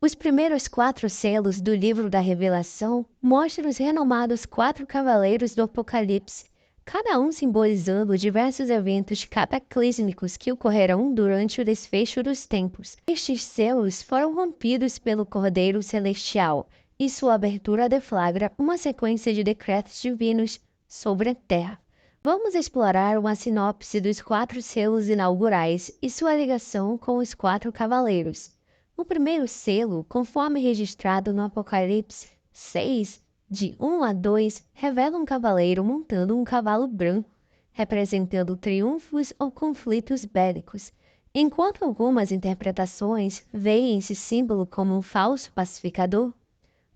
Os primeiros 4 selos do livro da Revelação mostram os renomados 4 cavaleiros do Apocalipse, cada um simbolizando diversos eventos cataclísmicos que ocorrerão durante o desfecho dos tempos. Estes selos foram rompidos pelo Cordeiro Celestial, e sua abertura deflagra uma sequência de decretos divinos sobre a Terra. Vamos explorar uma sinopse dos 4 selos inaugurais e sua ligação com os 4 cavaleiros. O primeiro selo, conforme registrado no Apocalipse 6, de 1 a 2, revela um cavaleiro montando um cavalo branco, representando triunfos ou conflitos bélicos, enquanto algumas interpretações veem esse símbolo como um falso pacificador.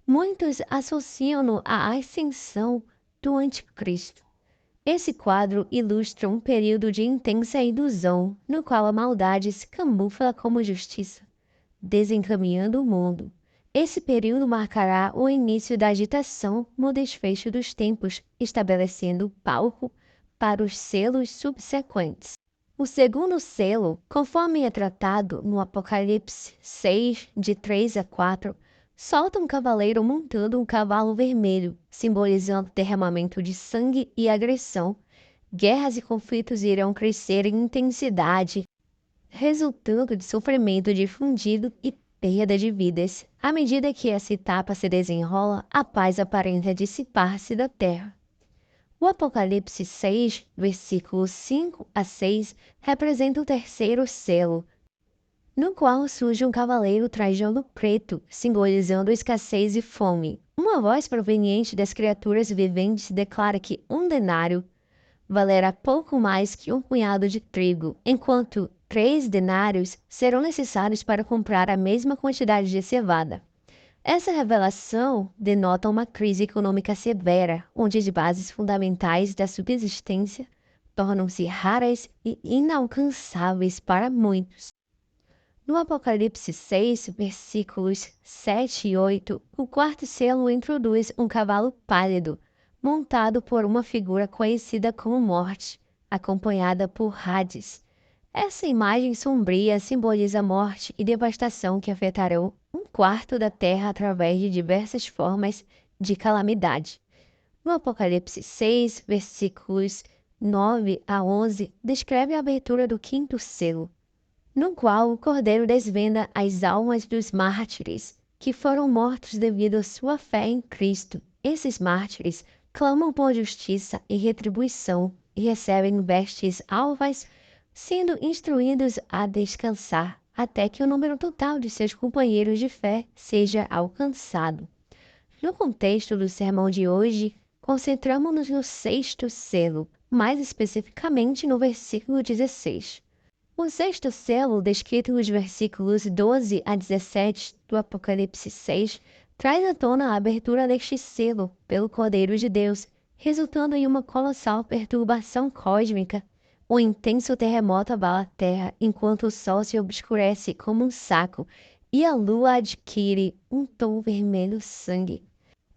Muitos associam-no à ascensão do Anticristo. Esse quadro ilustra um período de intensa ilusão, no qual a maldade se camufla como justiça, desencaminhando o mundo. Esse período marcará o início da agitação no desfecho dos tempos, estabelecendo o palco para os selos subsequentes. O segundo selo, conforme é tratado no Apocalipse 6, de 3 a 4, solta um cavaleiro montando um cavalo vermelho, simbolizando derramamento de sangue e agressão. Guerras e conflitos irão crescer em intensidade, resultando de sofrimento difundido e perda de vidas. À medida que essa etapa se desenrola, a paz aparenta dissipar-se da terra. O Apocalipse 6, versículos 5 a 6, representa o terceiro selo, no qual surge um cavaleiro trajando preto, simbolizando escassez e fome. Uma voz proveniente das criaturas viventes declara que 1 denário valerá pouco mais que um punhado de trigo, enquanto 3 denários serão necessários para comprar a mesma quantidade de cevada. Essa revelação denota uma crise econômica severa, onde as bases fundamentais da subsistência tornam-se raras e inalcançáveis para muitos. No Apocalipse 6, versículos 7 e 8, o quarto selo introduz um cavalo pálido, montado por uma figura conhecida como Morte, acompanhada por Hades. Essa imagem sombria simboliza morte e devastação que afetarão 1/4 da Terra através de diversas formas de calamidade. No Apocalipse 6, versículos 9 a 11, descreve a abertura do quinto selo, no qual o Cordeiro desvenda as almas dos mártires, que foram mortos devido à sua fé em Cristo. Esses mártires clamam por justiça e retribuição e recebem vestes alvas, sendo instruídos a descansar até que o número total de seus companheiros de fé seja alcançado. No contexto do sermão de hoje, concentramos-nos no sexto selo, mais especificamente no versículo 16. O sexto selo, descrito nos versículos 12 a 17 do Apocalipse 6, traz à tona a abertura deste selo pelo Cordeiro de Deus, resultando em uma colossal perturbação cósmica. Um intenso terremoto abala a Terra, enquanto o Sol se obscurece como um saco e a Lua adquire um tom vermelho sangue.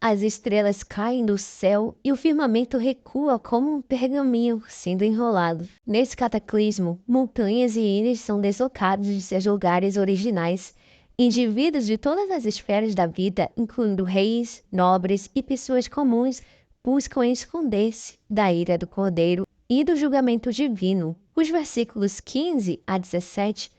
As estrelas caem do céu e o firmamento recua como um pergaminho sendo enrolado. Nesse cataclismo, montanhas e ilhas são deslocados de seus lugares originais. Indivíduos de todas as esferas da vida, incluindo reis, nobres e pessoas comuns, buscam esconder-se da ira do Cordeiro e do julgamento divino. Os versículos 15 a 17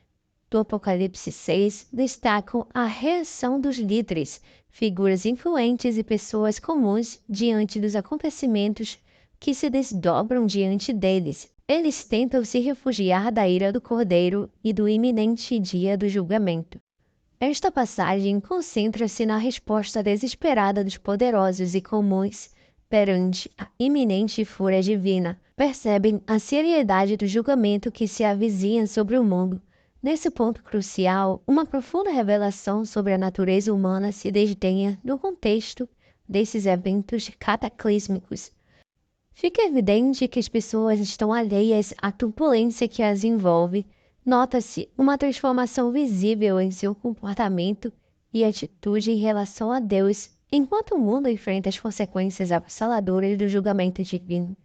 do Apocalipse 6 destacam a reação dos líderes, figuras influentes e pessoas comuns diante dos acontecimentos que se desdobram diante deles. Eles tentam se refugiar da ira do Cordeiro e do iminente dia do julgamento. Esta passagem concentra-se na resposta desesperada dos poderosos e comuns perante a iminente fúria divina. Percebem a seriedade do julgamento que se avizinha sobre o mundo. Nesse ponto crucial, uma profunda revelação sobre a natureza humana se desdenha no contexto desses eventos cataclísmicos. Fica evidente que as pessoas estão alheias à turbulência que as envolve. Nota-se uma transformação visível em seu comportamento e atitude em relação a Deus, enquanto o mundo enfrenta as consequências avassaladoras do julgamento divino.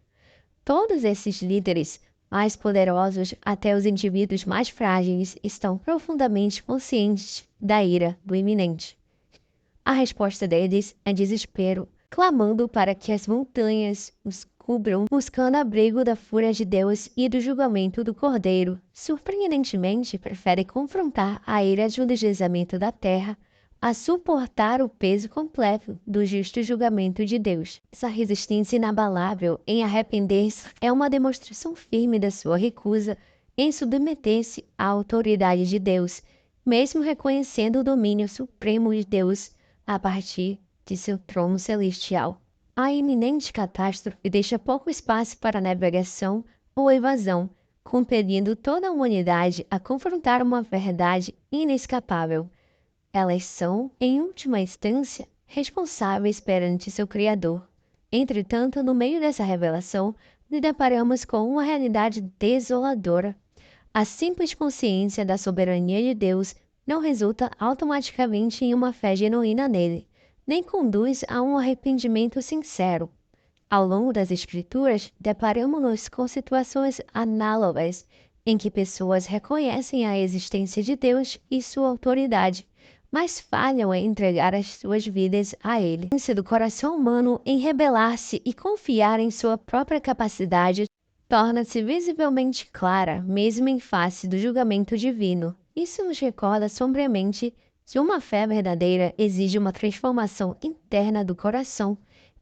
Todos esses líderes mais poderosos até os indivíduos mais frágeis estão profundamente conscientes da ira do iminente. A resposta deles é desespero, clamando para que as montanhas os cubram, buscando abrigo da fúria de Deus e do julgamento do Cordeiro. Surpreendentemente, preferem confrontar a ira do deslizamento da terra a suportar o peso completo do justo julgamento de Deus. Essa resistência inabalável em arrepender-se é uma demonstração firme da sua recusa em submeter-se à autoridade de Deus, mesmo reconhecendo o domínio supremo de Deus a partir de seu trono celestial. A iminente catástrofe deixa pouco espaço para navegação ou evasão, compelindo toda a humanidade a confrontar uma verdade inescapável. Elas são, em última instância, responsáveis perante seu Criador. Entretanto, no meio dessa revelação, nos deparamos com uma realidade desoladora. A simples consciência da soberania de Deus não resulta automaticamente em uma fé genuína nele, nem conduz a um arrependimento sincero. Ao longo das Escrituras, deparamos-nos com situações análogas em que pessoas reconhecem a existência de Deus e sua autoridade, mas falham em entregar as suas vidas a Ele. A tendência do coração humano em rebelar-se e confiar em sua própria capacidade torna-se visivelmente clara, mesmo em face do julgamento divino. Isso nos recorda sombriamente que uma fé verdadeira exige uma transformação interna do coração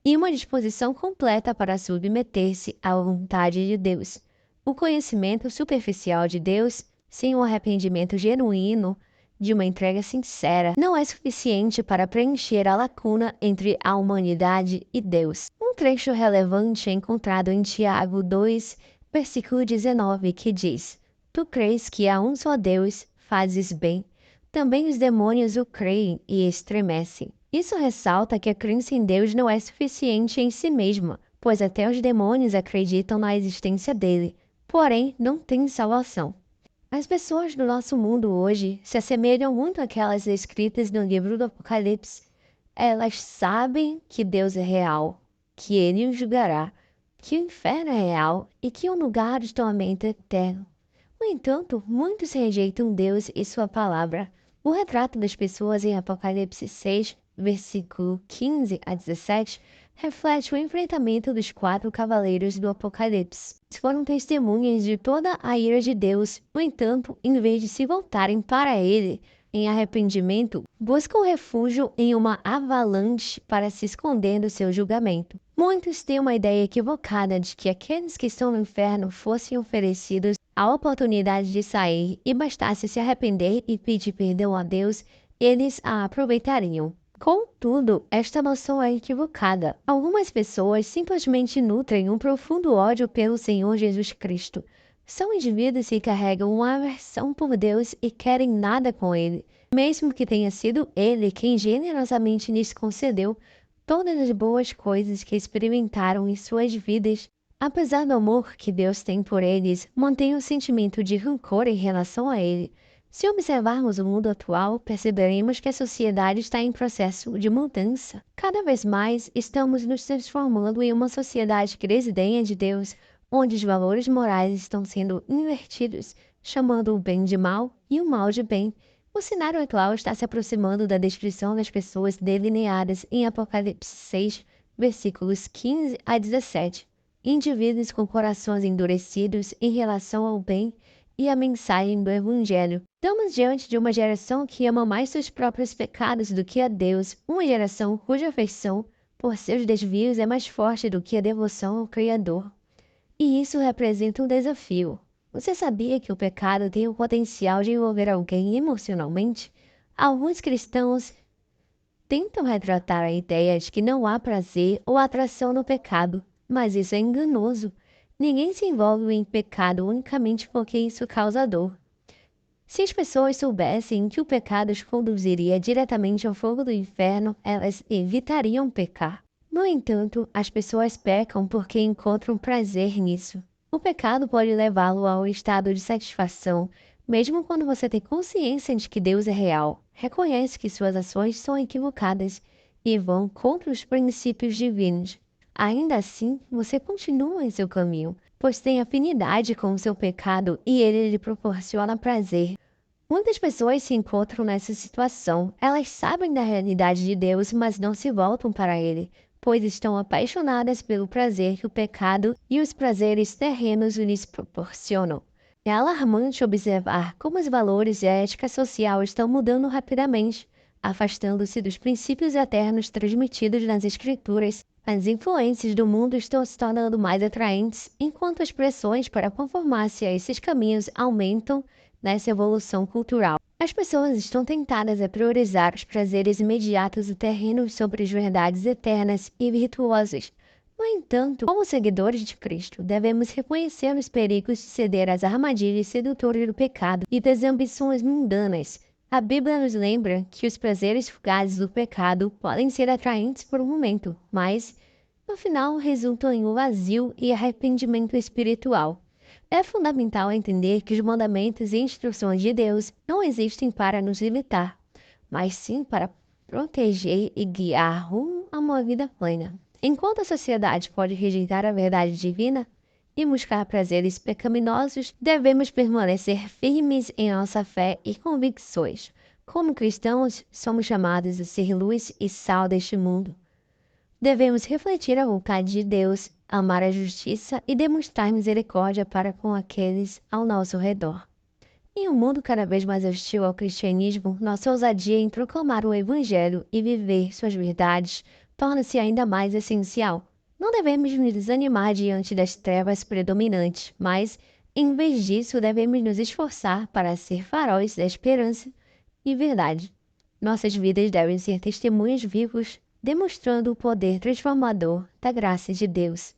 e uma disposição completa para submeter-se à vontade de Deus. O conhecimento superficial de Deus, sem um arrependimento genuíno, de uma entrega sincera, não é suficiente para preencher a lacuna entre a humanidade e Deus. Um trecho relevante é encontrado em Tiago 2, versículo 19, que diz: Tu crês que há um só Deus, fazes bem. Também os demônios o creem e estremecem. Isso ressalta que a crença em Deus não é suficiente em si mesma, pois até os demônios acreditam na existência dele, porém não têm salvação. As pessoas do nosso mundo hoje se assemelham muito àquelas descritas no livro do Apocalipse. Elas sabem que Deus é real, que Ele os julgará, que o inferno é real e que o lugar de tormento é eterno. No entanto, muitos rejeitam Deus e sua palavra. O retrato das pessoas em Apocalipse 6, versículo 15 a 17, reflete o enfrentamento dos 4 cavaleiros do Apocalipse. Eles foram testemunhas de toda a ira de Deus. No entanto, em vez de se voltarem para Ele em arrependimento, buscam refúgio em uma avalanche para se esconder do seu julgamento. Muitos têm uma ideia equivocada de que aqueles que estão no inferno fossem oferecidos a oportunidade de sair e bastasse se arrepender e pedir perdão a Deus, eles a aproveitariam. Contudo, esta noção é equivocada. Algumas pessoas simplesmente nutrem um profundo ódio pelo Senhor Jesus Cristo. São indivíduos que carregam uma aversão por Deus e querem nada com Ele, mesmo que tenha sido Ele quem generosamente lhes concedeu todas as boas coisas que experimentaram em suas vidas. Apesar do amor que Deus tem por eles, mantém um sentimento de rancor em relação a Ele. Se observarmos o mundo atual, perceberemos que a sociedade está em processo de mudança. Cada vez mais estamos nos transformando em uma sociedade que desdenha de Deus, onde os valores morais estão sendo invertidos, chamando o bem de mal e o mal de bem. O cenário atual está se aproximando da descrição das pessoas delineadas em Apocalipse 6, versículos 15 a 17. Indivíduos com corações endurecidos em relação ao bem e a mensagem do Evangelho. Estamos diante de uma geração que ama mais seus próprios pecados do que a Deus, uma geração cuja afeição por seus desvios é mais forte do que a devoção ao Criador. E isso representa um desafio. Você sabia que o pecado tem o potencial de envolver alguém emocionalmente? Alguns cristãos tentam retratar a ideia de que não há prazer ou atração no pecado, mas isso é enganoso. Ninguém se envolve em pecado unicamente porque isso causa dor. Se as pessoas soubessem que o pecado os conduziria diretamente ao fogo do inferno, elas evitariam pecar. No entanto, as pessoas pecam porque encontram prazer nisso. O pecado pode levá-lo a um estado de satisfação, mesmo quando você tem consciência de que Deus é real, reconhece que suas ações são equivocadas e vão contra os princípios divinos. Ainda assim, você continua em seu caminho, pois tem afinidade com o seu pecado e ele lhe proporciona prazer. Muitas pessoas se encontram nessa situação. Elas sabem da realidade de Deus, mas não se voltam para Ele, pois estão apaixonadas pelo prazer que o pecado e os prazeres terrenos lhes proporcionam. É alarmante observar como os valores e a ética social estão mudando rapidamente, afastando-se dos princípios eternos transmitidos nas Escrituras. As influências do mundo estão se tornando mais atraentes, enquanto as pressões para conformar-se a esses caminhos aumentam nessa evolução cultural. As pessoas estão tentadas a priorizar os prazeres imediatos e terrenos sobre as verdades eternas e virtuosas. No entanto, como seguidores de Cristo, devemos reconhecer os perigos de ceder às armadilhas sedutoras do pecado e das ambições mundanas. A Bíblia nos lembra que os prazeres fugazes do pecado podem ser atraentes por um momento, mas, no final, resultam em um vazio e arrependimento espiritual. É fundamental entender que os mandamentos e instruções de Deus não existem para nos limitar, mas sim para proteger e guiar rumo a uma vida plena. Enquanto a sociedade pode rejeitar a verdade divina e buscar prazeres pecaminosos, devemos permanecer firmes em nossa fé e convicções. Como cristãos, somos chamados a ser luz e sal deste mundo. Devemos refletir a vontade de Deus, amar a justiça e demonstrar misericórdia para com aqueles ao nosso redor. Em um mundo cada vez mais hostil ao cristianismo, nossa ousadia em proclamar o Evangelho e viver suas verdades torna-se ainda mais essencial. Não devemos nos desanimar diante das trevas predominantes, mas, em vez disso, devemos nos esforçar para ser faróis da esperança e verdade. Nossas vidas devem ser testemunhos vivos, demonstrando o poder transformador da graça de Deus.